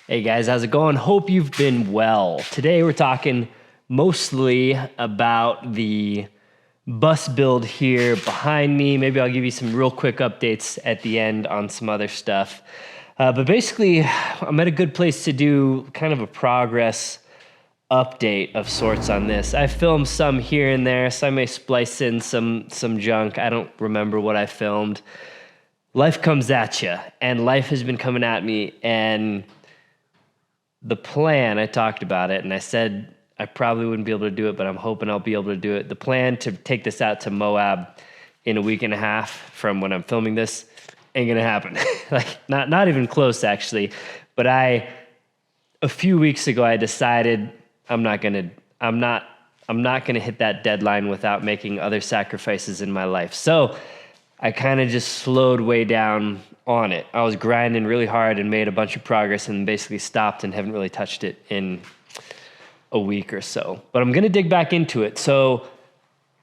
Hey guys, how's it going? Hope you've been well. Today we're talking mostly about the bus build here behind me. Maybe I'll give you some real quick updates at the end on some other stuff. But basically, I'm at a good place to do kind of a progress update of sorts on this. I filmed some here and there, so I may splice in some junk. I don't remember what I filmed. Life comes at you, and life has been coming at me, and the plan, I talked about it, and I said I probably wouldn't be able to do it, but I'm hoping I'll be able to do it. The plan to take this out to Moab in a week and a half from when I'm filming this ain't gonna happen. Like, not even close, actually. But a few weeks ago, I decided I'm not gonna hit that deadline without making other sacrifices in my life. So I kind of just slowed way down on it. I was grinding really hard and made a bunch of progress and basically stopped and haven't really touched it in a week or so. But I'm gonna dig back into it. So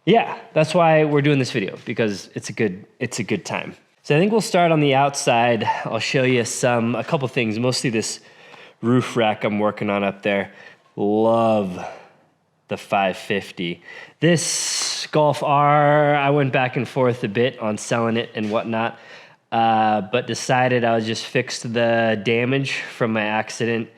yeah, that's why we're doing this video, because it's a good time. So I think we'll start on the outside. I'll show you a couple things, mostly this roof rack I'm working on up there. Love the 550. This Golf R, I went back and forth a bit on selling it and whatnot, but decided I would just fix the damage from my accident,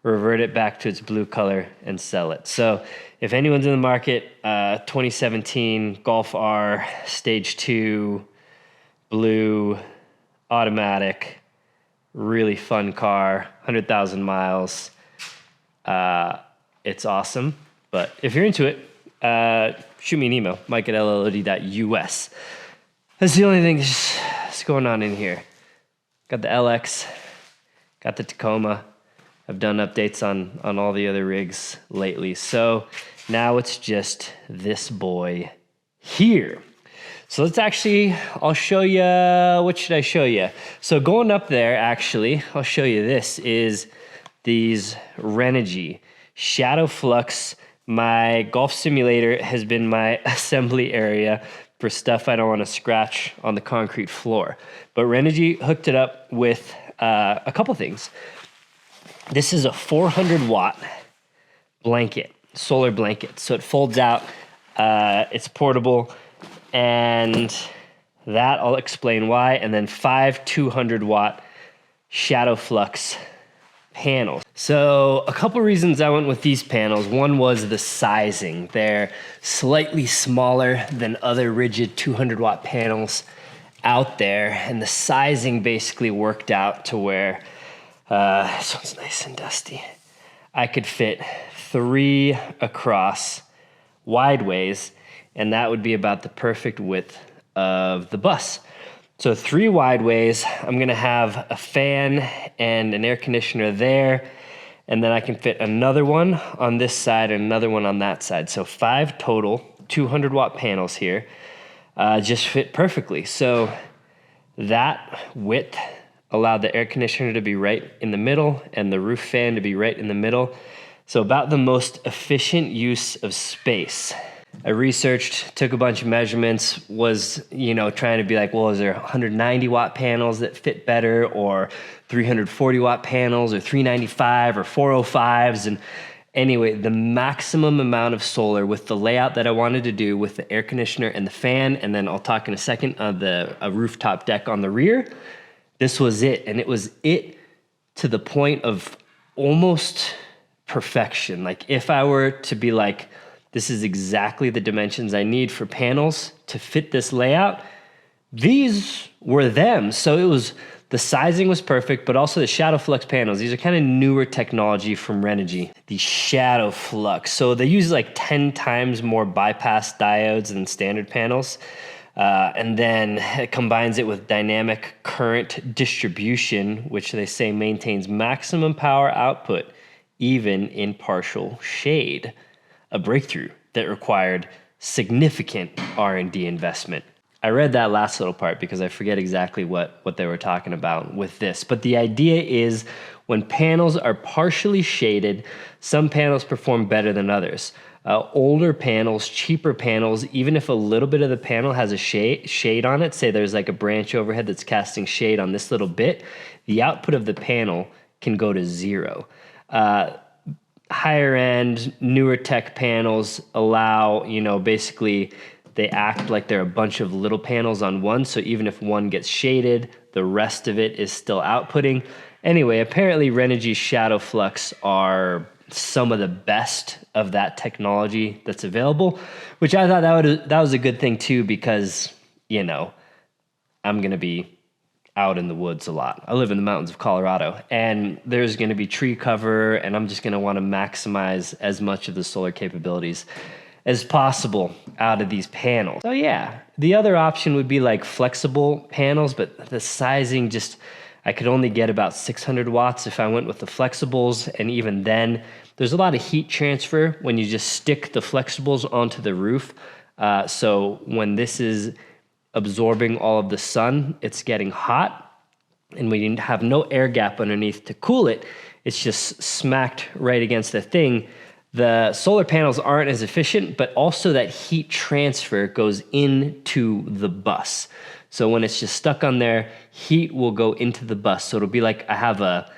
revert it back to its blue color, and sell it. So if anyone's in the market, 2017 Golf R, stage 2, blue, automatic, really fun car, 100,000 miles. It's awesome. But if you're into it, shoot me an email, mike@LLOD.us. That's the only thing that's going on in here. Got the LX, got the Tacoma. I've done updates on all the other rigs lately. So now it's just this boy here. So I'll show you, what should I show you? So going up there, actually, I'll show you this, is these Renogy Shadow Flux. My golf simulator has been my assembly area for stuff I don't want to scratch on the concrete floor. But Renogy hooked it up with a couple things. This is a 400 watt blanket, solar blanket. So it folds out, it's portable, and that I'll explain why. And then 5 200 watt Shadow Flux panels. So a couple reasons I went with these panels. One was the sizing. They're slightly smaller than other rigid 200 watt panels out there, and the sizing basically worked out to where this one's nice and dusty. I could fit 3 across wideways, and that would be about the perfect width of the bus. So 3 wideways, I'm gonna have a fan and an air conditioner there, and then I can fit another one on this side and another one on that side. So 5 total, 200 watt panels here, just fit perfectly. So that width allowed the air conditioner to be right in the middle and the roof fan to be right in the middle. So about the most efficient use of space. I researched, took a bunch of measurements, was, trying to be like, well, is there 190 watt panels that fit better, or 340 watt panels, or 395 or 405s? And anyway, the maximum amount of solar with the layout that I wanted to do with the air conditioner and the fan, and then I'll talk in a second on a rooftop deck on the rear. This was it, and it was it to the point of almost perfection. Like, if I were to be like, this is exactly the dimensions I need for panels to fit this layout, these were them. So the sizing was perfect, but also the Shadow Flux panels. These are kind of newer technology from Renogy. The Shadow Flux. So they use like 10 times more bypass diodes than standard panels. And then it combines it with dynamic current distribution, which they say maintains maximum power output, even in partial shade. A breakthrough that required significant R&D investment. I read that last little part because I forget exactly what they were talking about with this. But the idea is, when panels are partially shaded, some panels perform better than others. Older panels, cheaper panels, even if a little bit of the panel has a shade on it, say there's like a branch overhead that's casting shade on this little bit, the output of the panel can go to 0. Higher end, newer tech panels allow, basically they act like they're a bunch of little panels on one. So even if one gets shaded, the rest of it is still outputting. Anyway, apparently Renogy's Shadow Flux are some of the best of that technology that's available, which I thought that was a good thing too, because, I'm going to be out in the woods a lot. I live in the mountains of Colorado, and there's going to be tree cover, and I'm just going to want to maximize as much of the solar capabilities as possible out of these panels. So yeah, the other option would be like flexible panels, but the sizing I could only get about 600 watts if I went with the flexibles, and even then, there's a lot of heat transfer when you just stick the flexibles onto the roof. So when this is absorbing all of the sun, it's getting hot, and we have no air gap underneath to cool it. It's just smacked right against the thing. The solar panels aren't as efficient, but also that heat transfer goes into the bus. So when it's just stuck on there, heat will go into the bus. So it'll be like I have a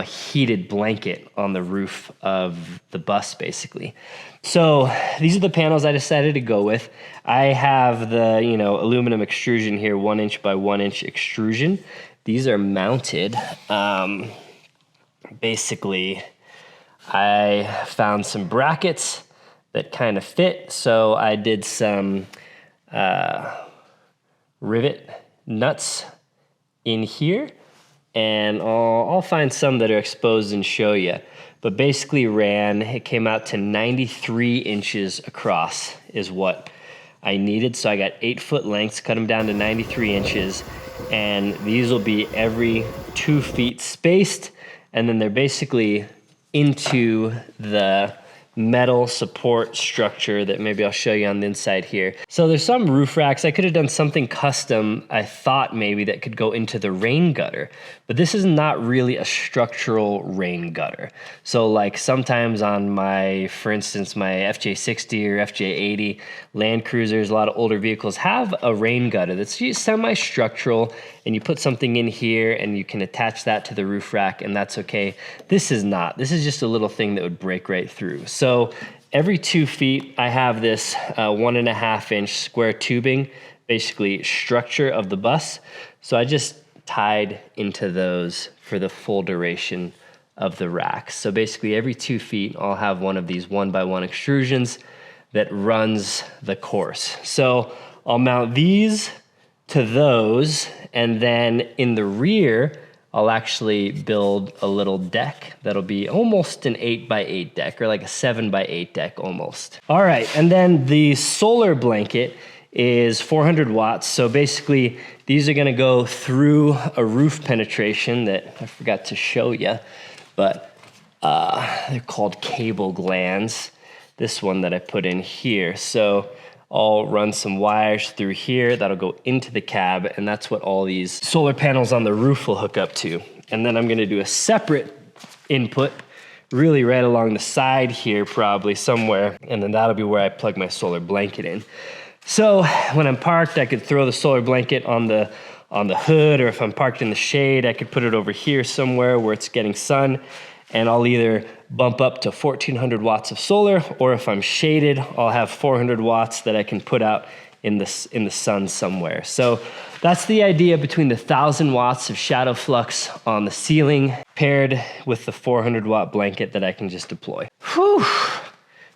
heated blanket on the roof of the bus, basically. So these are the panels I decided to go with. I have the, aluminum extrusion here, 1 inch by 1 inch extrusion. These are mounted. Basically, I found some brackets that kind of fit. So I did some rivet nuts in here, and I'll find some that are exposed and show you. But basically it came out to 93 inches across is what I needed. So I got 8-foot lengths, cut them down to 93 inches, and these will be every 2 feet spaced, and then they're basically into the metal support structure that maybe I'll show you on the inside here. So there's some roof racks. I could have done something custom, I thought maybe, that could go into the rain gutter, but this is not really a structural rain gutter. So like sometimes on for instance, my FJ60 or FJ80 Land Cruisers, a lot of older vehicles have a rain gutter that's semi-structural, and you put something in here and you can attach that to the roof rack, and that's okay. This is not. This is just a little thing that would break right through. So every 2 feet, I have this 1.5 inch square tubing, basically structure of the bus. So I just tied into those for the full duration of the rack. So basically every 2 feet, I'll have one of these 1x1 extrusions that runs the course. So I'll mount these to those, and then in the rear, I'll actually build a little deck that'll be almost an 8x8 deck, or like a 7x8 deck almost. All right, and then the solar blanket is 400 watts. So basically, these are gonna go through a roof penetration that I forgot to show you, but they're called cable glands. This one that I put in here. So I'll run some wires through here that'll go into the cab, and that's what all these solar panels on the roof will hook up to. And then I'm gonna do a separate input, really right along the side here, probably somewhere, and then that'll be where I plug my solar blanket in. So when I'm parked, I could throw the solar blanket on the hood, or if I'm parked in the shade, I could put it over here somewhere where it's getting sun, and I'll either bump up to 1400 watts of solar, or if I'm shaded, I'll have 400 watts that I can put out in the sun somewhere. So that's the idea between the 1000 watts of shadow flux on the ceiling paired with the 400 watt blanket that I can just deploy. Whew.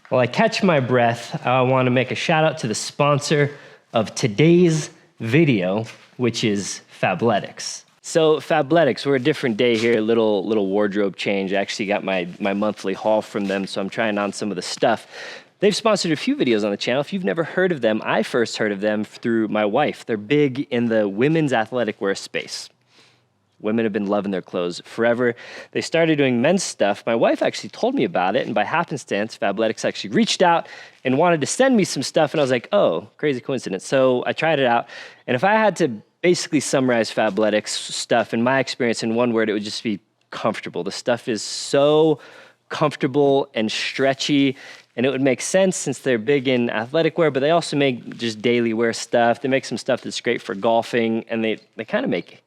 While I catch my breath, I want to make a shout out to the sponsor of today's video, which is Fabletics. So Fabletics, we're a different day here, little wardrobe change. I actually got my monthly haul from them, so I'm trying on some of the stuff. They've sponsored a few videos on the channel. If you've never heard of them, I first heard of them through my wife. They're big in the women's athletic wear space. Women have been loving their clothes forever. They started doing men's stuff. My wife actually told me about it, and by happenstance, Fabletics actually reached out and wanted to send me some stuff, and I was like, oh, crazy coincidence. So I tried it out, and if I had to basically summarize Fabletics stuff in my experience in one word, it would just be comfortable. The stuff is so comfortable and stretchy, and it would make sense since they're big in athletic wear, but they also make just daily wear stuff. They make some stuff that's great for golfing, and they kind of make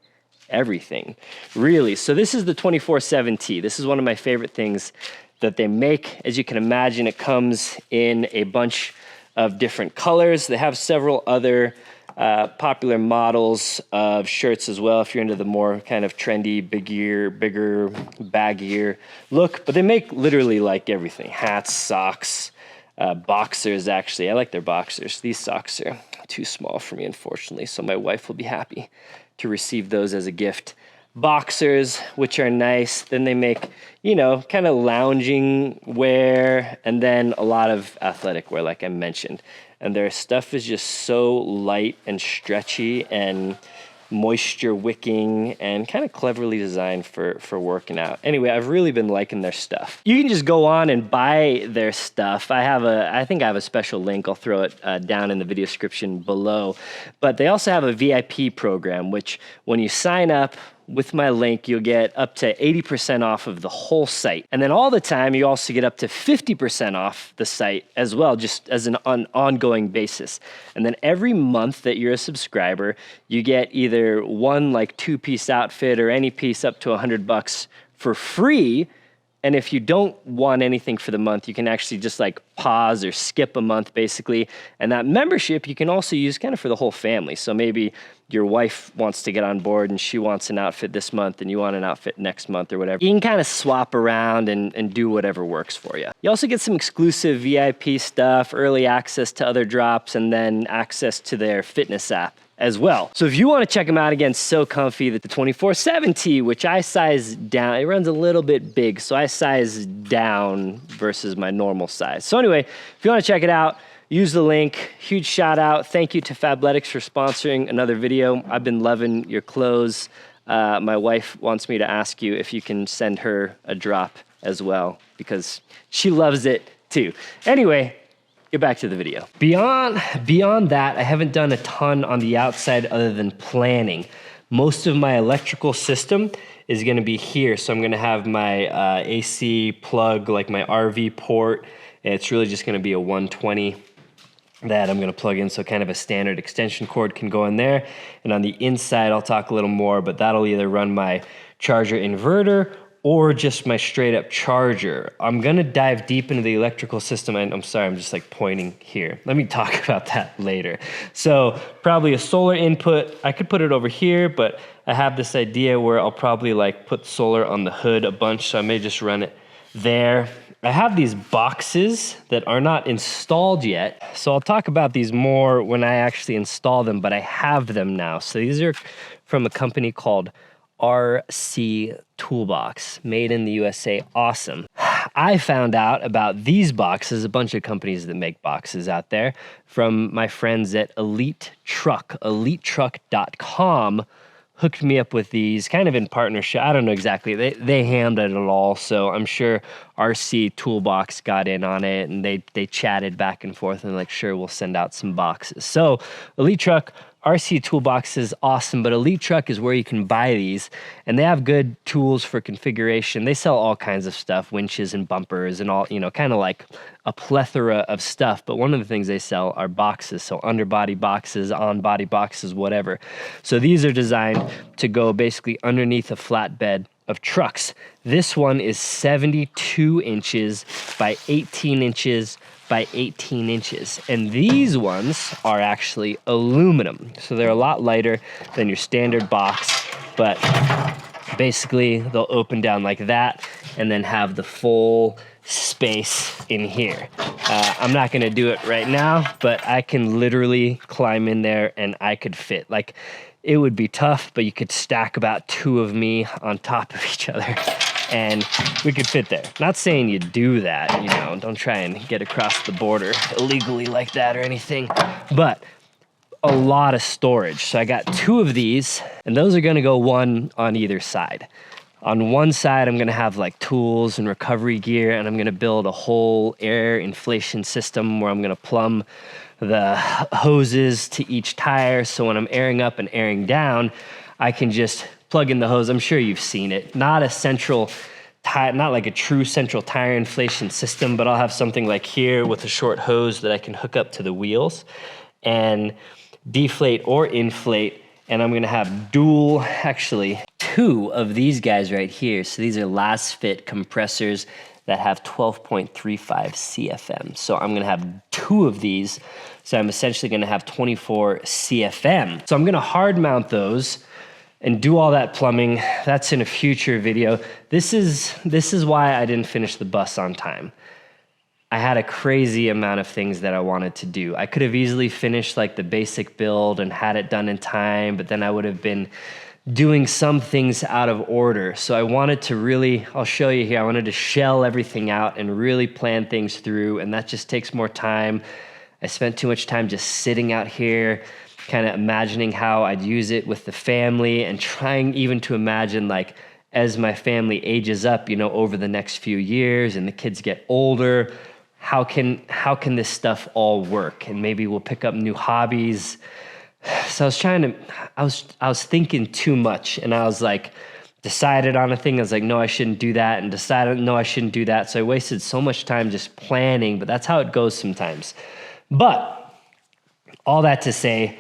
everything, really. So this is the 24/7T. This is one of my favorite things that they make. As you can imagine, it comes in a bunch of different colors. They have several other popular models of shirts as well, if you're into the more kind of trendy, bigger, baggier look. But they make literally like everything. Hats, socks, boxers, actually. I like their boxers. These socks are too small for me, unfortunately, so my wife will be happy to receive those as a gift. Boxers, which are nice. Then they make, you know, kind of lounging wear, and then a lot of athletic wear, like I mentioned. And their stuff is just so light and stretchy and moisture wicking and kind of cleverly designed for working out. Anyway, I've really been liking their stuff. You can just go on and buy their stuff. I think I have a special link. I'll throw it down in the video description below. But they also have a VIP program, which when you sign up with my link, you'll get up to 80% off of the whole site. And then all the time, you also get up to 50% off the site as well, just as an ongoing basis. And then every month that you're a subscriber, you get either one like 2-piece outfit or any piece up to $100 for free. And if you don't want anything for the month, you can actually just like pause or skip a month basically. And that membership you can also use kind of for the whole family. So maybe your wife wants to get on board and she wants an outfit this month and you want an outfit next month or whatever. You can kind of swap around and do whatever works for you. You also get some exclusive VIP stuff, early access to other drops, and then access to their fitness app as well. So if you want to check them out, again, so comfy, the 24/7T, which I size down, it runs a little bit big, so I size down versus my normal size. So anyway, if you want to check it out, use the link. Huge shout out. Thank you to Fabletics for sponsoring another video. I've been loving your clothes. My wife wants me to ask you if you can send her a drop as well, because she loves it too. Anyway, get back to the video. Beyond that, I haven't done a ton on the outside other than planning. Most of my electrical system is gonna be here. So I'm gonna have my AC plug, like my RV port. And it's really just gonna be a 120 that I'm gonna plug in, so kind of a standard extension cord can go in there. And on the inside, I'll talk a little more, but that'll either run my charger inverter or just my straight up charger. I'm gonna dive deep into the electrical system, and I'm sorry, I'm just like pointing here. Let me talk about that later. So probably a solar input, I could put it over here, but I have this idea where I'll probably like put solar on the hood a bunch, so I may just run it there. I have these boxes that are not installed yet, so I'll talk about these more when I actually install them, but I have them now. So these are from a company called RC Toolbox, made in the USA. Awesome. I found out about these boxes, a bunch of companies that make boxes out there, from my friends at Elite Truck. EliteTruck.com hooked me up with these kind of in partnership. I don't know exactly. They hammed it all, so I'm sure RC Toolbox got in on it, and they chatted back and forth and like, sure, we'll send out some boxes. So Elite Truck, RC Toolbox is awesome, but Elite Truck is where you can buy these, and they have good tools for configuration. They sell all kinds of stuff, winches and bumpers and all, you know, kind of like a plethora of stuff. But one of the things they sell are boxes, so underbody boxes, on-body boxes, whatever. So these are designed to go basically underneath a flatbed of trucks. This one is 72 inches by 18 inches by 18 inches. And these ones are actually aluminum. So they're a lot lighter than your standard box, but basically they'll open down like that and then have the full space in here. I'm not gonna do it right now, but I can literally climb in there and I could fit. Like, it would be tough, but you could stack about 2 of me on top of each other and we could fit there. Not saying you do that, you know, don't try and get across the border illegally like that or anything, but a lot of storage. So I got 2 of these, and those are gonna go one on either side. On one side, I'm gonna have like tools and recovery gear, and I'm gonna build a whole air inflation system where I'm gonna plumb the hoses to each tire, so when I'm airing up and airing down, I can just plug in the hose. I'm sure you've seen it. Not a central tire, not like a true central tire inflation system, but I'll have something like here with a short hose that I can hook up to the wheels and deflate or inflate And I'm gonna have dual, actually, 2 of these guys right here. So these are last fit compressors that have 12.35 CFM. So I'm gonna have 2 of these. So I'm essentially gonna have 24 CFM. So I'm gonna hard mount those and do all that plumbing. That's in a future video. This is why I didn't finish the bus on time. I had a crazy amount of things that I wanted to do. I could have easily finished like the basic build and had it done in time, but then I would have been doing some things out of order. So I wanted to really, I'll show you here, I wanted to shell everything out and really plan things through, and that just takes more time. I spent too much time just sitting out here, kind of imagining how I'd use it with the family and trying even to imagine like as my family ages up, you know, over the next few years and the kids get older, how can this stuff all work? And maybe we'll pick up new hobbies. So I was thinking too much, and I was like, decided on a thing. I was like, no, I shouldn't do that, and decided, no, I shouldn't do that. So I wasted so much time just planning, but that's how it goes sometimes. But all that to say,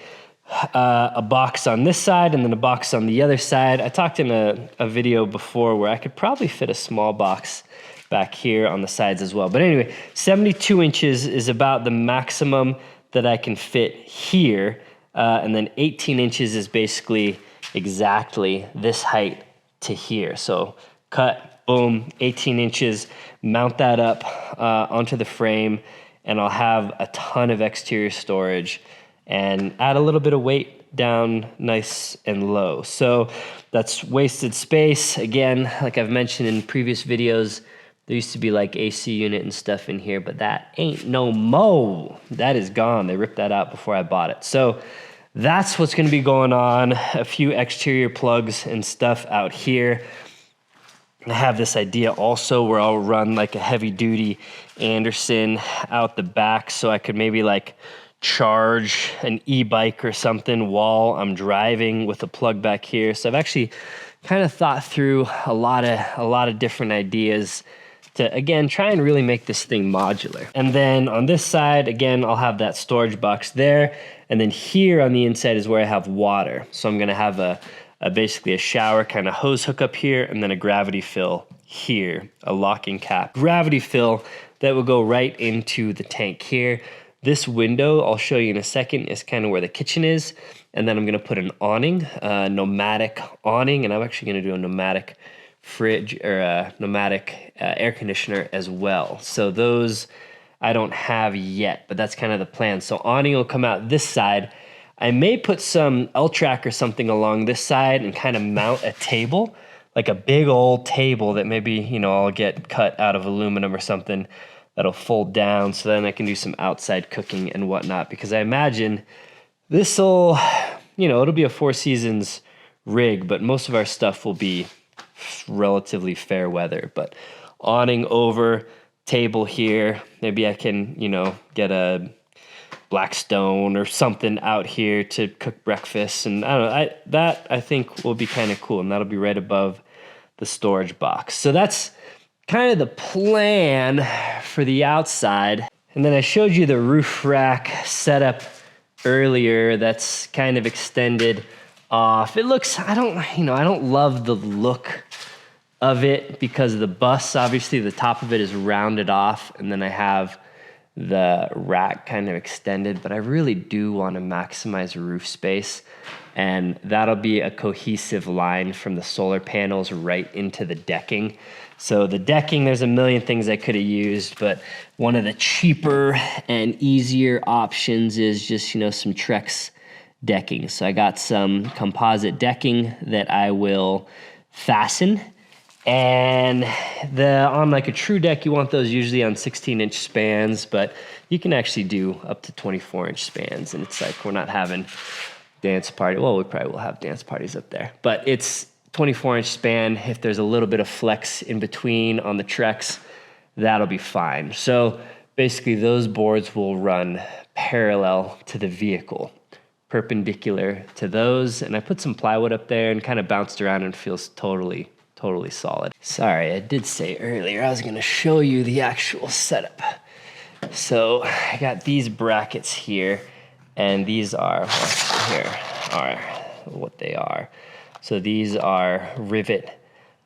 a box on this side and then a box on the other side. I talked in a video before where I could probably fit a small box back here on the sides as well. But anyway, 72 inches is about the maximum that I can fit here. And then 18 inches is basically exactly this height to here. So cut, boom, 18 inches, mount that up onto the frame, and I'll have a ton of exterior storage and add a little bit of weight down nice and low. So that's wasted space. Again, like I've mentioned in previous videos, there used to be like AC unit and stuff in here, but that ain't no mo. That is gone. They ripped that out before I bought it. So that's what's gonna be going on. A few exterior plugs and stuff out here. I have this idea also where I'll run like a heavy duty Anderson out the back so I could maybe like charge an e-bike or something while I'm driving with a plug back here. So I've actually kind of thought through a lot of different ideas to, again, try and really make this thing modular. And then on this side, again, I'll have that storage box there. And then here on the inside is where I have water. So I'm gonna have basically a shower kind of hose hook up here, and then a gravity fill here, a locking cap. Gravity fill that will go right into the tank here. This window, I'll show you in a second, is kind of where the kitchen is. And then I'm gonna put an awning, a pneumatic awning, and I'm actually gonna do a pneumatic fridge or a pneumatic air conditioner as well. So those I don't have yet, but that's kind of the plan. So awning will come out this side. I may put some L-track or something along this side and kind of mount a table, like a big old table that maybe, you know, I'll get cut out of aluminum or something that'll fold down, so then I can do some outside cooking and whatnot, because I imagine this'll, you know, it'll be a Four Seasons rig, but most of our stuff will be relatively fair weather. But awning over, table here, maybe I can, you know, get a Blackstone or something out here to cook breakfast, and I don't know, that I think will be kind of cool, and that'll be right above the storage box. So that's kind of the plan for the outside. And then I showed you the roof rack setup earlier that's kind of extended off. It looks, I don't love the look of it because the bus, obviously the top of it is rounded off, and then I have the rack kind of extended, but I really do want to maximize roof space, and that'll be a cohesive line from the solar panels right into the decking. So the decking, there's a million things I could have used, but one of the cheaper and easier options is just, you know, some Trex decking. So I got some composite decking that I will fasten. And on like a true deck, you want those usually on 16-inch spans, but you can actually do up to 24-inch spans. And it's like, we're not having dance party. Well, we probably will have dance parties up there, but it's 24-inch span. If there's a little bit of flex in between on the Trex, that'll be fine. So basically those boards will run parallel to the vehicle, perpendicular to those. And I put some plywood up there and kind of bounced around, and it feels totally solid. Sorry, I did say earlier I was gonna show you the actual setup. So I got these brackets here, and these are what they are. So these are rivet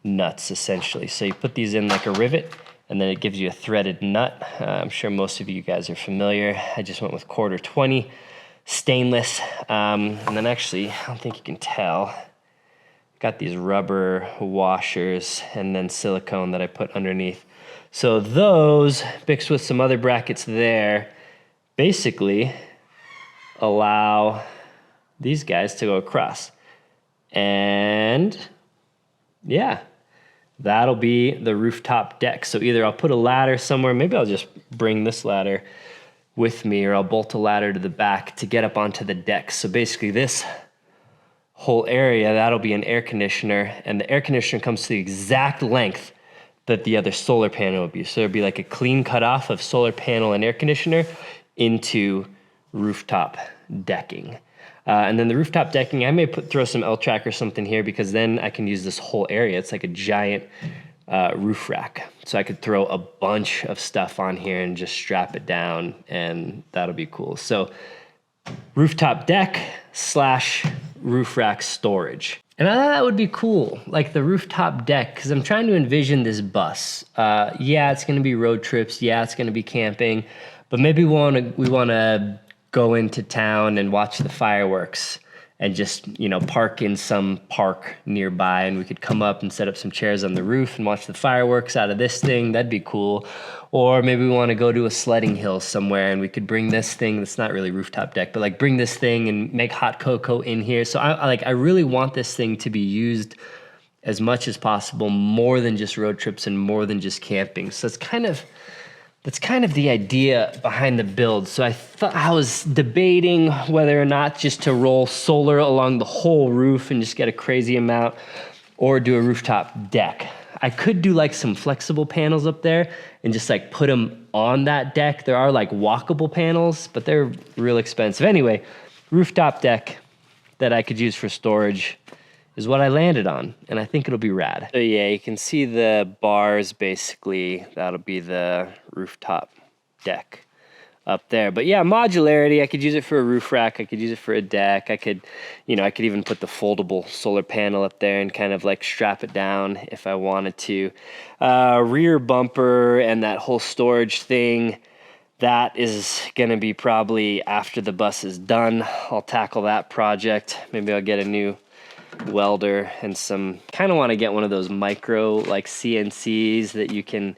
nuts, essentially. So you put these in like a rivet, and then it gives you a threaded nut. I'm sure most of you guys are familiar. I just went with 1/4 stainless. And then actually, I don't think you can tell, got these rubber washers and then silicone that I put underneath. So those, mixed with some other brackets there, basically allow these guys to go across. And yeah, that'll be the rooftop deck. So either I'll put a ladder somewhere, maybe I'll just bring this ladder with me, or I'll bolt a ladder to the back to get up onto the deck. So basically this whole area, that'll be an air conditioner, and the air conditioner comes to the exact length that the other solar panel would be. So it'd be like a clean cutoff of solar panel and air conditioner into rooftop decking. And then the rooftop decking, I may throw some L-track or something here, because then I can use this whole area. It's like a giant roof rack. So I could throw a bunch of stuff on here and just strap it down, and that'll be cool. So rooftop deck / roof rack storage. And I thought that would be cool, like the rooftop deck, because I'm trying to envision this bus. Yeah, it's going to be road trips. Yeah, it's going to be camping. But maybe we want to go into town and watch the fireworks and just, you know, park in some park nearby, and we could come up and set up some chairs on the roof and watch the fireworks out of this thing. That'd be cool. Or maybe we want to go to a sledding hill somewhere, and we could bring this thing that's not really rooftop deck, but like bring this thing and make hot cocoa in here. So I really want this thing to be used as much as possible, more than just road trips and more than just camping. So that's kind of the idea behind the build. So I was debating whether or not just to roll solar along the whole roof and just get a crazy amount, or do a rooftop deck. I could do like some flexible panels up there and just like put them on that deck. There are like walkable panels, but they're real expensive. Anyway, rooftop deck that I could use for storage is what I landed on, and I think it'll be rad. So yeah, you can see the bars basically. That'll be the rooftop deck up there. But yeah, modularity, I could use it for a roof rack, I could use it for a deck, I could even put the foldable solar panel up there and kind of like strap it down if I wanted to. Rear bumper and that whole storage thing, that is gonna be probably after the bus is done. I'll tackle that project. Maybe I'll get a new welder and kind of want to get one of those micro like CNCs that you can,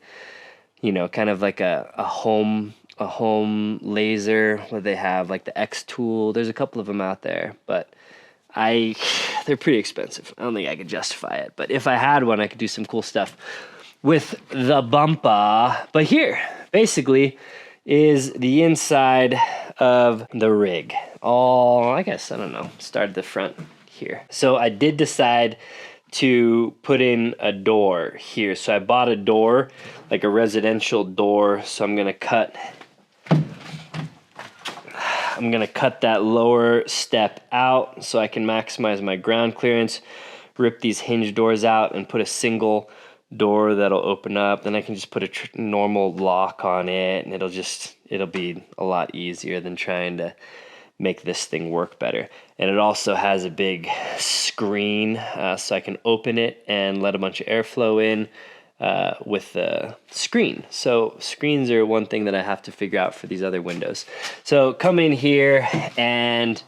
kind of like a home laser, where they have like the X tool. There's a couple of them out there, but they're pretty expensive. I don't think I could justify it, but if I had one, I could do some cool stuff with the bumper. But here basically is the inside of the rig. Start at the front here. So I did decide to put in a door here. So I bought a door, like a residential door. So I'm gonna cut that lower step out so I can maximize my ground clearance, rip these hinge doors out and put a single door that'll open up. Then I can just put a normal lock on it, and it'll be a lot easier than trying to make this thing work better. And it also has a big screen, so I can open it and let a bunch of airflow in with the screen. So screens are one thing that I have to figure out for these other windows. So come in here, and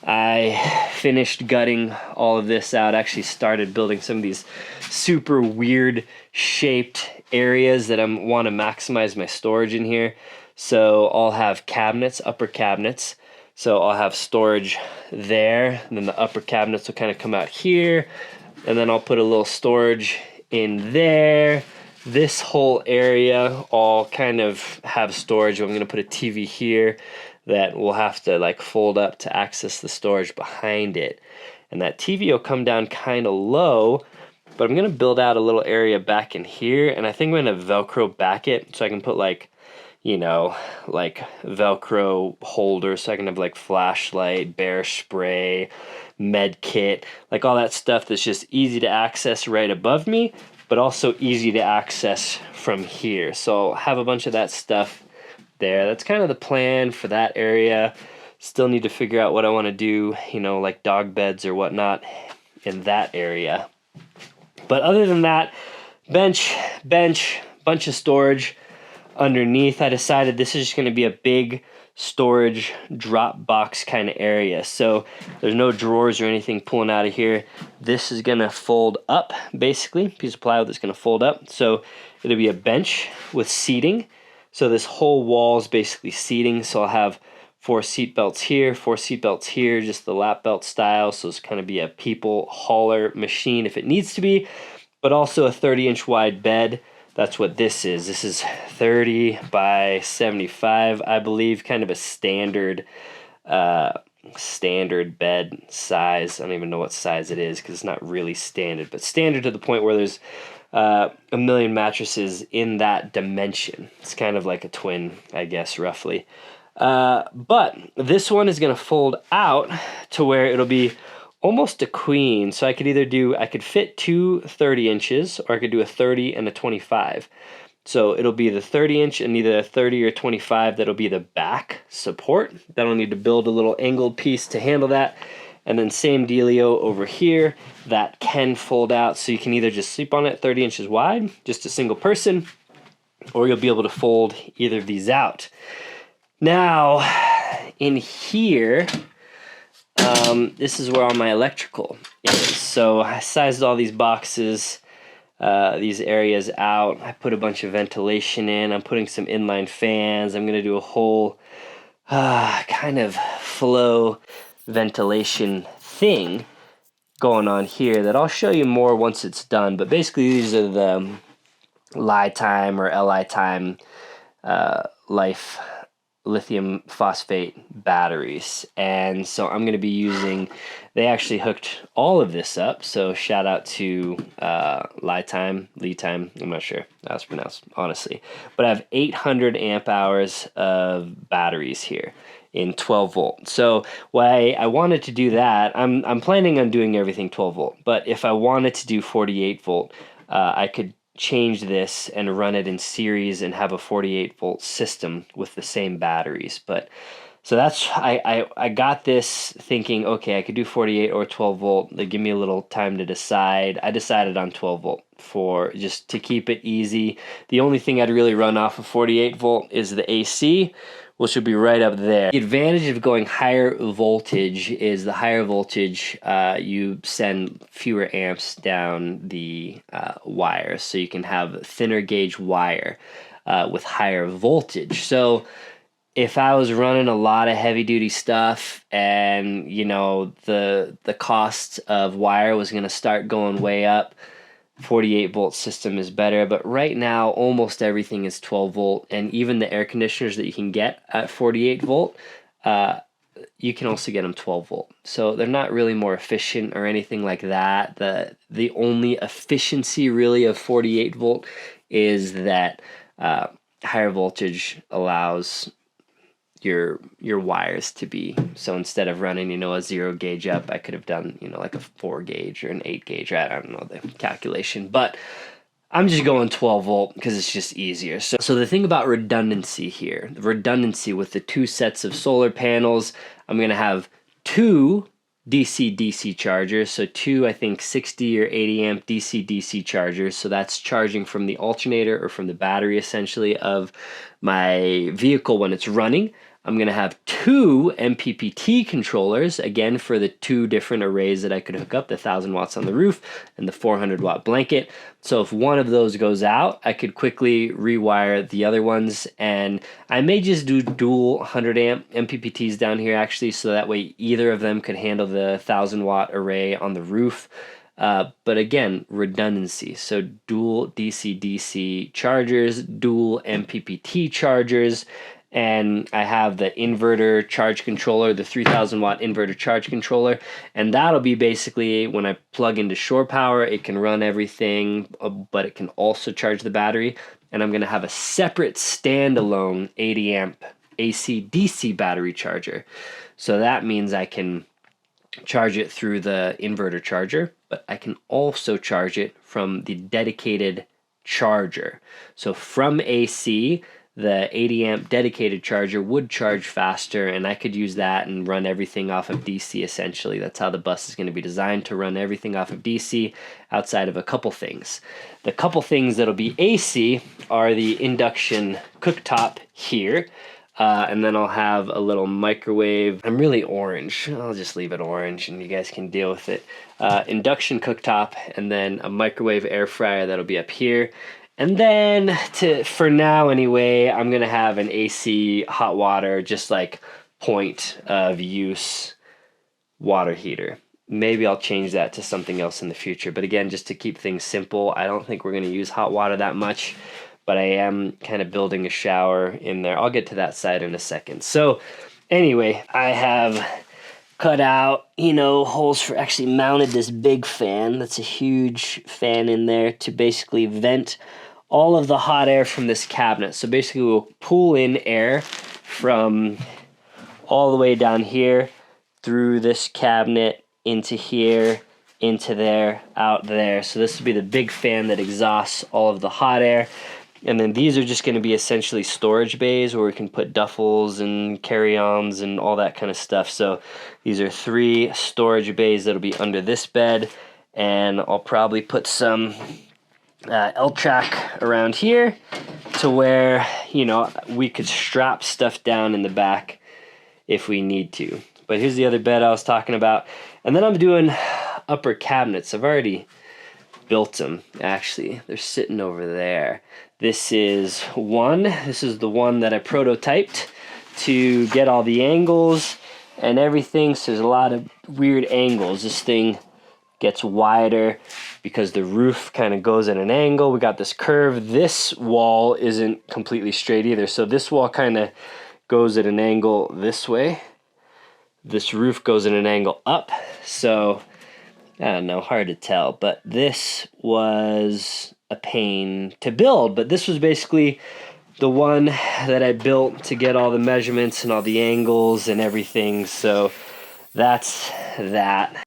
I finished gutting all of this out. Actually started building some of these super weird shaped areas that I want to maximize my storage in here. So I'll have cabinets, upper cabinets. So I'll have storage there, and then the upper cabinets will kind of come out here, and then I'll put a little storage in there. This whole area I'll kind of have storage. I'm gonna put a TV here that will have to like fold up to access the storage behind it. And that TV will come down kind of low, but I'm gonna build out a little area back in here, and I think I'm gonna Velcro back it so I can put like Velcro holders, so I can have like flashlight, bear spray, med kit, like all that stuff that's just easy to access right above me, but also easy to access from here. So I'll have a bunch of that stuff there. That's kind of the plan for that area. Still need to figure out what I want to do, you know, like dog beds or whatnot in that area. But other than that, bench, bunch of storage underneath. I decided this is just going to be a big storage drop box kind of area. So there's no drawers or anything pulling out of here. This is going to fold up, basically. Piece of plywood that's going to fold up. So it'll be a bench with seating. So this whole wall is basically seating. So I'll have 4 seat belts here, 4 seat belts here, just the lap belt style. So it's kind of be a people hauler machine if it needs to be, but also a 30-inch wide bed. That's what this is. This is 30 by 75, I believe, kind of a standard bed size. I don't even know what size it is because it's not really standard, but standard to the point where there's a million mattresses in that dimension. It's kind of like a twin, I guess, roughly. But this one is going to fold out to where it'll be almost a queen. So I could fit 2 30 inches, or I could do a 30 and a 25. So it'll be the 30-inch and either a 30 or 25 that'll be the back support. That'll need to build a little angled piece to handle that. And then same dealio over here, that can fold out. So you can either just sleep on it 30 inches wide, just a single person, or you'll be able to fold either of these out. Now, in here, this is where all my electrical is. So I sized all these boxes, these areas out. I put a bunch of ventilation in. I'm putting some inline fans. I'm going to do a whole kind of flow ventilation thing going on here that I'll show you more once it's done. But basically these are the LiTime or LiTime life lithium phosphate batteries, and so I'm going to be using, they actually hooked all of this up, so shout out to LiTime, I'm not sure how it's pronounced, honestly, but I have 800 amp hours of batteries here in 12 volt. So why I wanted to do that, I'm planning on doing everything 12 volt, but if I wanted to do 48 volt, I could change this and run it in series and have a 48 volt system with the same batteries. But so that's, I got this thinking, okay, I could do 48 or 12 volt. They give me a little time to decide. I decided on 12 volt for just to keep it easy. The only thing I'd really run off of 48 volt is the AC, which would be right up there. The advantage of going higher voltage is the higher voltage, you send fewer amps down the wire, so you can have thinner gauge wire with higher voltage. So if I was running a lot of heavy duty stuff and, you know, the cost of wire was going to start going way up, 48 volt system is better. But right now almost everything is 12 volt, and even the air conditioners that you can get at 48 volt, you can also get them 12 volt. So they're not really more efficient or anything like that. The only efficiency really of 48 volt is that higher voltage allows your wires to be, so instead of running, you know, a 0 gauge up, I could have done, you know, like a 4 gauge or an 8 gauge. I don't know the calculation, but I'm just going 12 volt because it's just easier. So the thing about redundancy here, the redundancy with the 2 sets of solar panels, I'm going to have 2 DC-DC chargers, so 2, I think, 60 or 80 amp DC-DC chargers, so that's charging from the alternator or from the battery, essentially, of my vehicle when it's running. I'm going to have 2 MPPT controllers, again, for the 2 different arrays that I could hook up, the 1000 watts on the roof and the 400 watt blanket. So if one of those goes out, I could quickly rewire the other ones, and I may just do dual 100 amp MPPTs down here, actually, so that way either of them could handle the 1000 watt array on the roof. But again, redundancy. So dual DC-DC chargers, dual MPPT chargers, and I have the inverter charge controller, the 3000 watt inverter charge controller, and that'll be basically when I plug into shore power, it can run everything, but it can also charge the battery. And I'm going to have a separate standalone 80 amp AC-DC battery charger. So that means I can charge it through the inverter charger, but I can also charge it from the dedicated charger. So from AC, the 80 amp dedicated charger would charge faster, and I could use that and run everything off of DC essentially. That's how the bus is going to be designed, to run everything off of DC outside of a couple things. The couple things that'll be AC are the induction cooktop here, and then I'll have a little microwave. I'm really orange. I'll just leave it orange and you guys can deal with it. Induction cooktop, and then a microwave air fryer that'll be up here. And then, for now anyway, I'm going to have an AC hot water, just like point of use water heater. Maybe I'll change that to something else in the future. But again, just to keep things simple, I don't think we're going to use hot water that much. But I am kind of building a shower in there. I'll get to that side in a second. So anyway, I have cut out, holes for actually mounted this big fan. That's a huge fan in there to basically vent all of the hot air from this cabinet. So basically we'll pull in air from all the way down here through this cabinet into here, into there, out there. So this will be the big fan that exhausts all of the hot air. And then these are just going to be essentially storage bays where we can put duffels and carry-ons and all that kind of stuff. So these are 3 storage bays that'll be under this bed, and I'll probably put some L-track around here to where, we could strap stuff down in the back if we need to. But here's the other bed I was talking about. And then I'm doing upper cabinets. I've already built them, actually. They're sitting over there. This is the one that I prototyped to get all the angles and everything. So there's a lot of weird angles. This thing gets wider because the roof kind of goes at an angle. We got this curve. This wall isn't completely straight either. So this wall kind of goes at an angle this way. This roof goes at an angle up. So I don't know, hard to tell, but this was a pain to build. But this was basically the one that I built to get all the measurements and all the angles and everything. So that's that.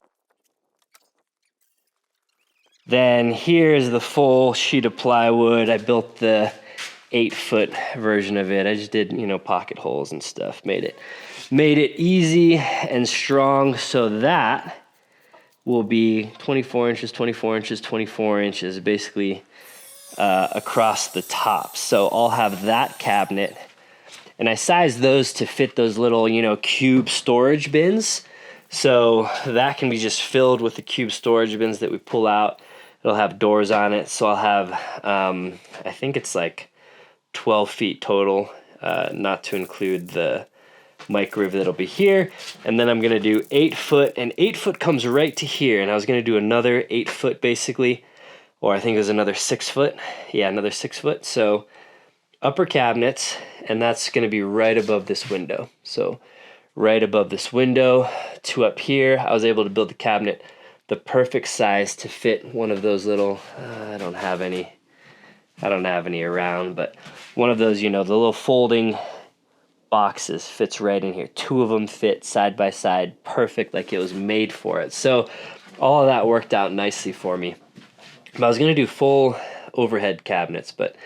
Then here's the full sheet of plywood. I built the 8-foot version of it. I just did, pocket holes and stuff. Made it easy and strong, so that will be 24 inches, 24 inches, 24 inches, basically across the top. So I'll have that cabinet, and I sized those to fit those little, cube storage bins. So that can be just filled with the cube storage bins that we pull out. It'll have doors on it, so I'll have, I think it's like 12 feet total, not to include the microwave that'll be here. And then I'm going to do 8 foot, and 8 foot comes right to here, and I was going to do another 8 foot basically, or I think it was another 6 foot. Yeah, another 6 foot. So upper cabinets, and that's going to be right above this window. So right above this window to up here, I was able to build the cabinet the perfect size to fit one of those little, I don't have any around, but one of those, the little folding boxes fits right in here. 2 of them fit side by side, perfect, like it was made for it. So all of that worked out nicely for me. But I was going to do full overhead cabinets, but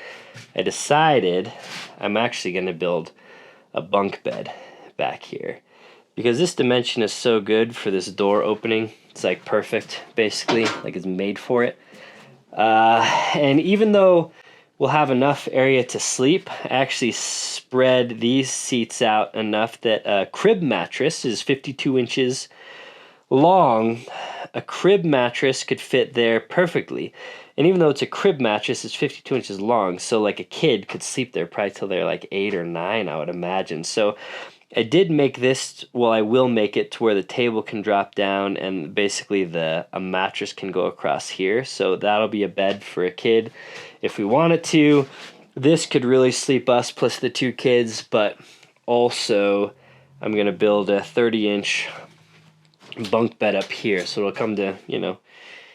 I decided I'm actually going to build a bunk bed back here because this dimension is so good for this door opening. It's like perfect, basically, like it's made for it. And even though we'll have enough area to sleep, I actually spread these seats out enough that a crib mattress is 52 inches long. A crib mattress could fit there perfectly. And even though it's a crib mattress, it's 52 inches long. So like a kid could sleep there probably till they're like 8 or 9, I would imagine. So I did make this, well, I will make it to where the table can drop down and basically a mattress can go across here. So that'll be a bed for a kid if we wanted to. This could really sleep us plus the 2 kids, but also I'm going to build a 30-inch bunk bed up here. So it'll come to,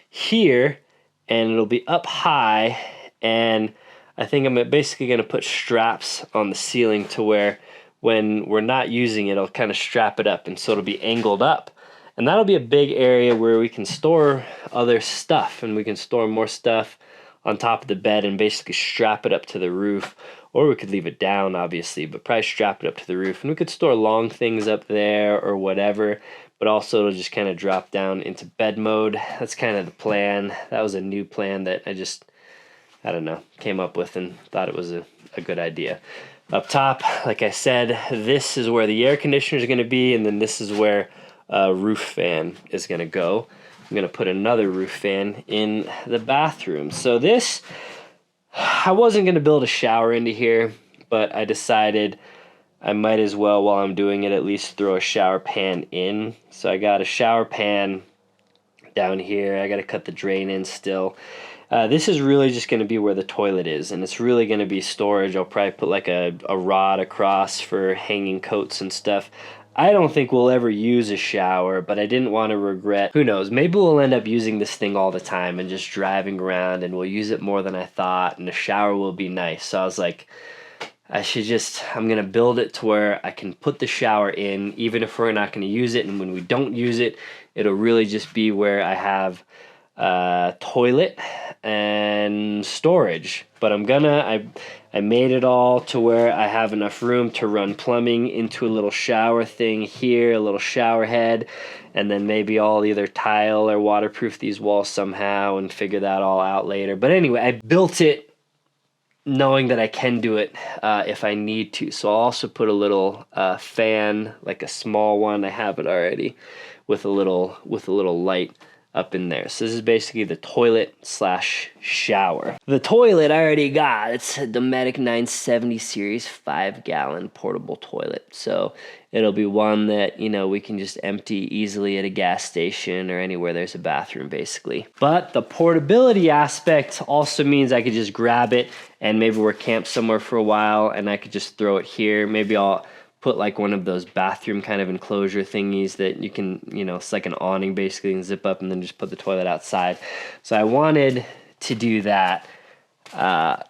here, and it'll be up high, and I think I'm basically going to put straps on the ceiling to where when we're not using it, I'll kind of strap it up, and so it'll be angled up. And that'll be a big area where we can store other stuff, and we can store more stuff on top of the bed and basically strap it up to the roof, or we could leave it down obviously, but probably strap it up to the roof, and we could store long things up there or whatever, but also it'll just kind of drop down into bed mode. That's kind of the plan. That was a new plan that I don't know, came up with and thought it was a good idea. Up top, like I said, this is where the air conditioner is going to be, and then this is where a roof fan is going to go. I'm going to put another roof fan in the bathroom. So this, I wasn't going to build a shower into here, but I decided I might as well, while I'm doing it, at least throw a shower pan in. So I got a shower pan down here. I got to cut the drain in still. This is really just going to be where the toilet is, and it's really going to be storage. I'll probably put like a rod across for hanging coats and stuff. I don't think we'll ever use a shower, but I didn't want to regret. Who knows? Maybe we'll end up using this thing all the time and just driving around, and we'll use it more than I thought, and the shower will be nice. So I was like, I'm going to build it to where I can put the shower in, even if we're not going to use it. And when we don't use it, it'll really just be where I have toilet and storage. But I made it all to where I have enough room to run plumbing into a little shower thing here, a little shower head, and then maybe I'll either tile or waterproof these walls somehow and figure that all out later. But anyway, I built it knowing that I can do it if I need to. So I'll also put a little fan, like a small one. I have it already with a little light up in there. So this is basically the toilet slash shower. The toilet I already got. It's a Dometic 970 series 5-gallon portable toilet. So it'll be one that, we can just empty easily at a gas station or anywhere there's a bathroom basically. But the portability aspect also means I could just grab it and maybe we're camped somewhere for a while and I could just throw it here. Maybe I'll put like one of those bathroom kind of enclosure thingies that you can, it's like an awning basically, and zip up and then just put the toilet outside. So I wanted to do that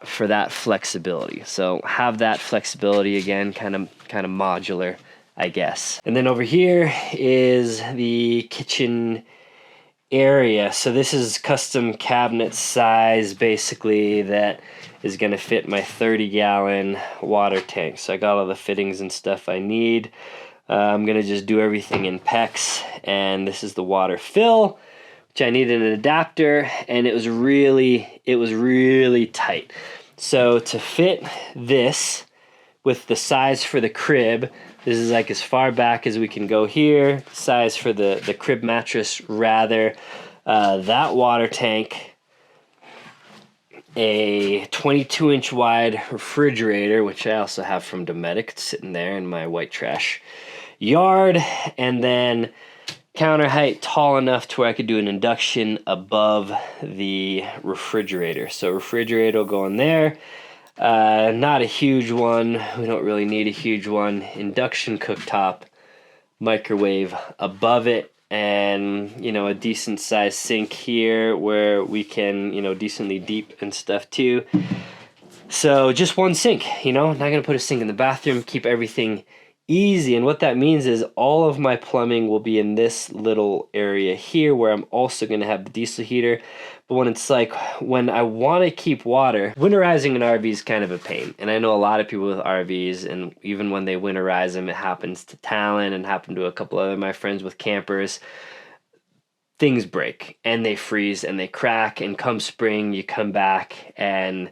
for that flexibility. So have that flexibility again, kind of modular, I guess. And then over here is the kitchen area. So this is custom cabinet size basically that is going to fit my 30-gallon water tank. So I got all the fittings and stuff I need. I'm going to just do everything in PEX, and this is the water fill, which I needed an adapter, and it was really tight. So to fit this with the size for the crib, this is like as far back as we can go here, size for the crib mattress rather, that water tank, a 22-inch wide refrigerator, which I also have from Dometic. It's sitting there in my white trash yard, and then counter height tall enough to where I could do an induction above the refrigerator. So refrigerator will go in there. Not a huge one. We don't really need a huge one. Induction cooktop, microwave above it, and a decent sized sink here where we can decently deep and stuff too. So just one sink, not gonna put a sink in the bathroom, keep everything easy. And what that means is all of my plumbing will be in this little area here where I'm also gonna have the diesel heater. But when I want to keep water, winterizing an RV is kind of a pain. And I know a lot of people with RVs, and even when they winterize them, it happens to Talon and happened to a couple other of my friends with campers. Things break and they freeze and they crack, and come spring, you come back and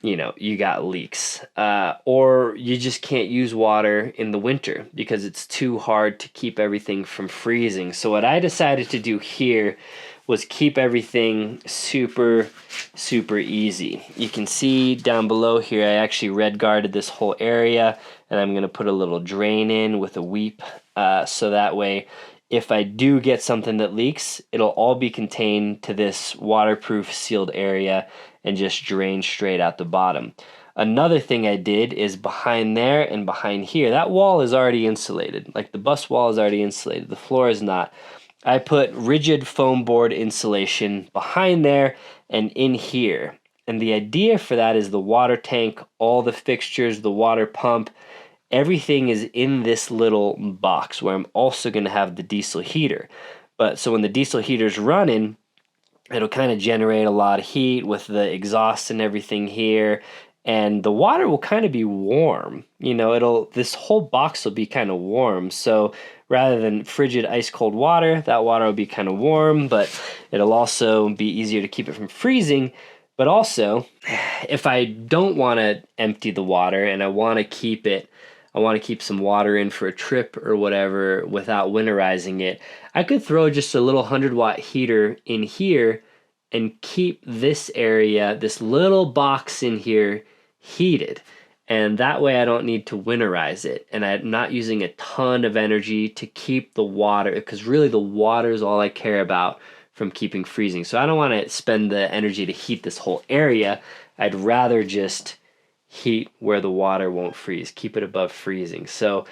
you got leaks. Or you just can't use water in the winter because it's too hard to keep everything from freezing. So what I decided to do here was keep everything super easy. You can see down below here, I actually red guarded this whole area, and I'm gonna put a little drain in with a weep, so that way if I do get something that leaks, it'll all be contained to this waterproof sealed area and just drain straight out the bottom. Another thing I did is behind there and behind here, that wall is already insulated. Like the bus wall is already insulated, the floor is not. I put rigid foam board insulation behind there and in here. And the idea for that is the water tank, all the fixtures, the water pump, everything is in this little box where I'm also going to have the diesel heater. But so when the diesel heater's running, It'll kind of generate a lot of heat with the exhaust and everything here. And the water will kind of be warm. You know, this whole box will be kind of warm. So rather than frigid ice cold water, that water will be kind of warm, but it'll also be easier to keep it from freezing. But also, if I don't want to empty the water and I want to keep some water in for a trip or whatever without winterizing it, I could throw just a little 100-watt heater in here and keep this area, this little box in here, heated. And that way I don't need to winterize it. And I'm not using a ton of energy to keep the water, because really the water is all I care about from keeping freezing. So I don't want to spend the energy to heat this whole area. I'd rather just heat where the water won't freeze, keep it above freezing. So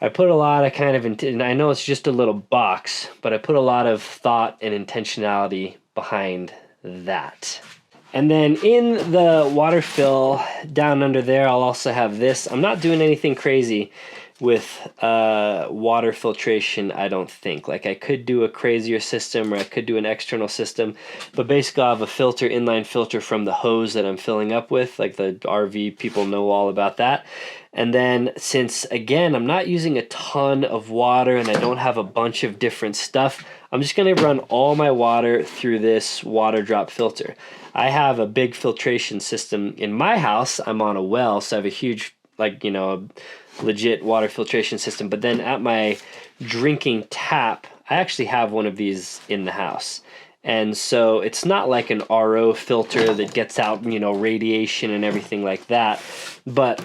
I put a lot of and I know it's just a little box, but I put a lot of thought and intentionality behind that. And then in the water fill down under there, I'll also have this. I'm not doing anything crazy with water filtration, I don't think. Like, I could do a crazier system, or I could do an external system, but basically I'll have a filter, inline filter from the hose that I'm filling up with. Like, the RV people know all about that. And then, since again I'm not using a ton of water and I don't have a bunch of different stuff, I'm just going to run all my water through this water drop filter. I have a big filtration system in my house. I'm on a well, so I have a huge, like, you know, a legit water filtration system. But then at my drinking tap, I actually have one of these in the house. And so it's not like an RO filter that gets out, you know, radiation and everything like that. But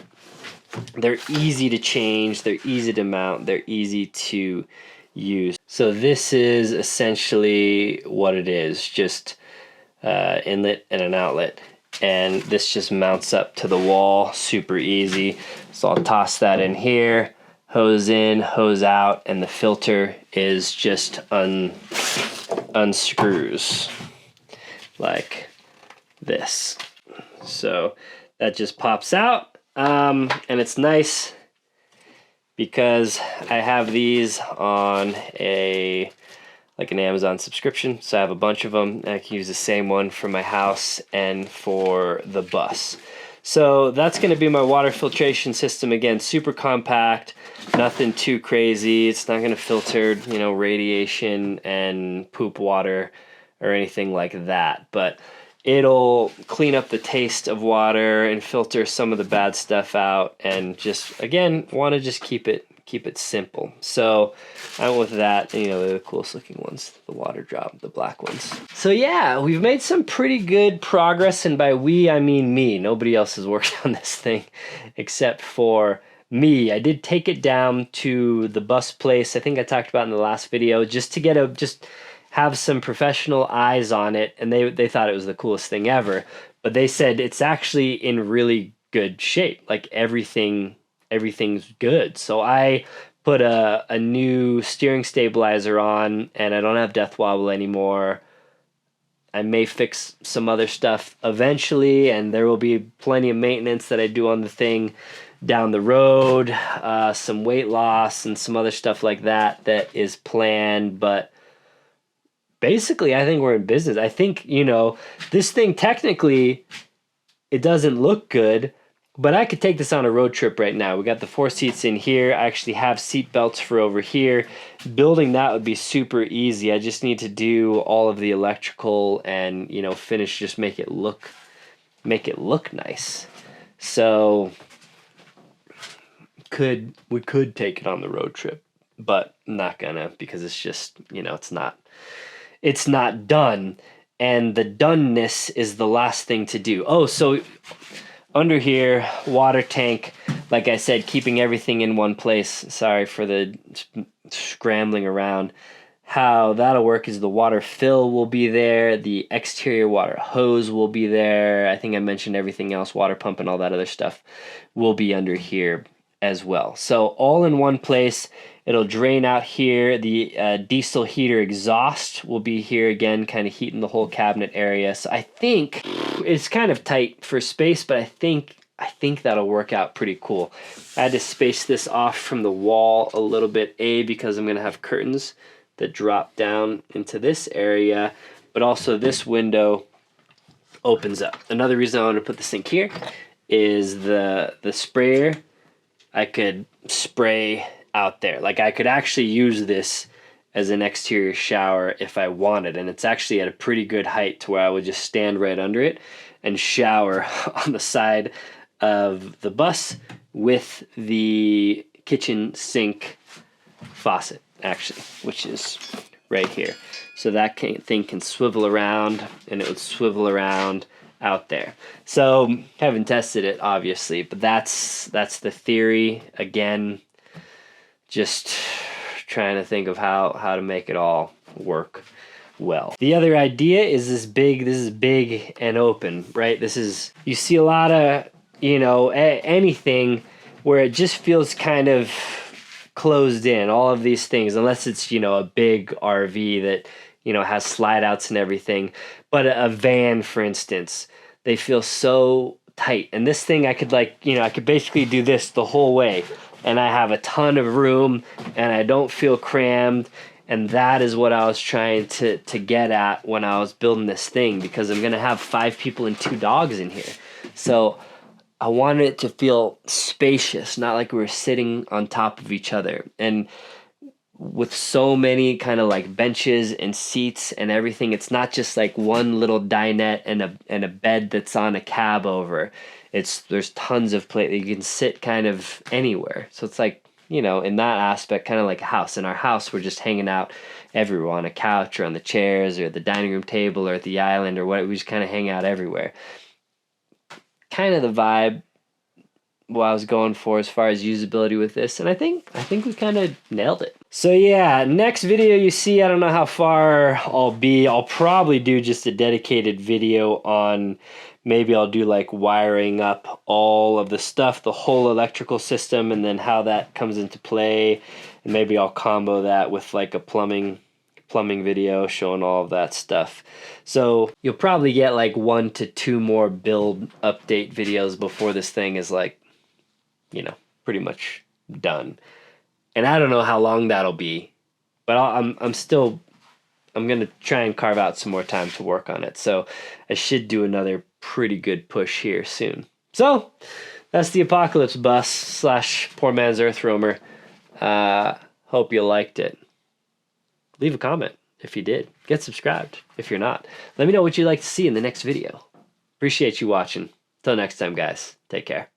they're easy to change, they're easy to mount, they're easy to use. So this is essentially what it is, just inlet and an outlet. And this just mounts up to the wall, super easy. So I'll toss that in here, hose in, hose out, and the filter is just unscrews like this. So that just pops out. And it's nice because I have these on like an Amazon subscription, so I have a bunch of them, and I can use the same one for my house and for the bus. So that's going to be my water filtration system. Again, super compact, nothing too crazy. It's not going to filter, you know, radiation and poop water or anything like that, but it'll clean up the taste of water and filter some of the bad stuff out, and just, again, want to just keep it simple. So I went with that. You know, they're the coolest looking ones, the water drop, the black ones. So yeah, we've made some pretty good progress, and by we I mean me. Nobody else has worked on this thing except for me. I did take it down to the bus place, I think I talked about in the last video, just to have some professional eyes on it, and they thought it was the coolest thing ever. But they said it's actually in really good shape. Like, everything's good. So I put a new steering stabilizer on, and I don't have death wobble anymore. I may fix some other stuff eventually, and there will be plenty of maintenance that I do on the thing down the road, some weight loss and some other stuff like that is planned. But basically, I think we're in business. I think, you know, this thing, technically, it doesn't look good, but I could take this on a road trip right now. We got the 4 seats in here. I actually have seat belts for over here. Building that would be super easy. I just need to do all of the electrical and, you know, finish, just make it look nice. So we could take it on the road trip, but I'm not gonna, because it's just, you know, it's not done, and the doneness is the last thing to do. Oh, so under here, water tank, like I said, keeping everything in one place. Sorry for the scrambling around. How that'll work is the water fill will be there, the exterior water hose will be there. I think I mentioned everything else, water pump and all that other stuff will be under here as well. So all in one place. It'll drain out here. The diesel heater exhaust will be here again, kind of heating the whole cabinet area. So I think it's kind of tight for space, but I think that'll work out pretty cool. I had to space this off from the wall a little bit, because I'm going to have curtains that drop down into this area, but also this window opens up. Another reason I want to put the sink here is the sprayer. I could spray out there. Like I could actually use this as an exterior shower if I wanted, and it's actually at a pretty good height to where I would just stand right under it and shower on the side of the bus with the kitchen sink faucet, actually, which is right here. So that thing can swivel around, and it would swivel around out there. So haven't tested it, obviously, but that's the theory. Again, just trying to think of how to make it all work well. The other idea is this is big and open, right? You see a lot of, anything where it just feels kind of closed in, all of these things, unless it's, a big RV that, has slide outs and everything. But a van, for instance, they feel so tight. And this thing, I could I could basically do this the whole way, and I have a ton of room, and I don't feel crammed. And that is what I was trying to get at when I was building this thing, because I'm gonna have 5 people and 2 dogs in here. So I wanted it to feel spacious, not like we were sitting on top of each other. And with so many kind of like benches and seats and everything, it's not just like one little dinette and a bed that's on a cab over. There's tons of place. You can sit kind of anywhere. So it's like, in that aspect, kind of like a house. In our house, we're just hanging out everywhere, on a couch or on the chairs or the dining room table or at the island or what. We just kind of hang out everywhere. Kind of the vibe what I was going for as far as usability with this, and I think we kind of nailed it. So yeah, next video you see, I don't know how far I'll be. I'll probably do just a dedicated video on, maybe I'll do like wiring up all of the stuff, the whole electrical system, and then how that comes into play. And maybe I'll combo that with like a plumbing video showing all of that stuff. So you'll probably get like 1 to 2 more build update videos before this thing is like, pretty much done. And I don't know how long that'll be, but I'm gonna try and carve out some more time to work on it. So I should do another pretty good push here soon. So that's the Apocalypse bus / Poor Man's Earthroamer. Hope you liked it. Leave a comment if you did. Get subscribed if you're not. Let me know what you'd like to see in the next video. Appreciate you watching. Till next time, guys. Take care.